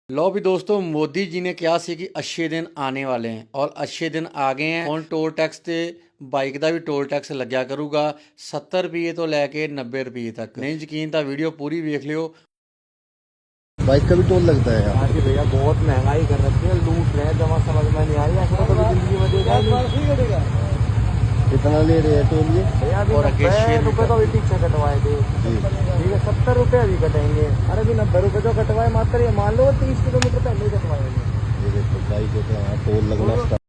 लो भी दोस्तों, मोदी जी ने कहा सी कि अच्छे दिन आने वाले हैं और अच्छे दिन आ गए हैं। ਹੁਣ ਟੋਲ ਟੈਕਸ ਤੇ ਬਾਈਕ ਦਾ ਵੀ ਟੋਲ ਟੈਕਸ ਲੱਗਿਆ ਕਰੂਗਾ 70 ਰੁਪਏ ਤੋਂ ਲੈ ਕੇ 90 ਰੁਪਏ ਤੱਕ। ਨਹੀਂ ਯਕੀਨ ਤਾਂ ਵੀਡੀਓ ਪੂਰੀ ਵੇਖ ਲਿਓ। बाइक का भी टोल लगता है हाँ जी भैया, बहुत महंगाई कर रखी है, लूट रहे हैं, जमा समझ में नहीं आ रही है। ऐसा तो कभी जिंदगी में देखा नहीं। कितना ले रहे हैं टोल ये? भैया अभी और आगे 90 रुपए तो अभी पीछे कटवाए थे, ठीक है, 70 रुपए अभी कटेंगे। अरे अभी 90 रुपए तो कटवाए, मात्र ये मान लो 30 किलोमीटर पहले ही कटवाए। ये देखो बाइक का टोल लगना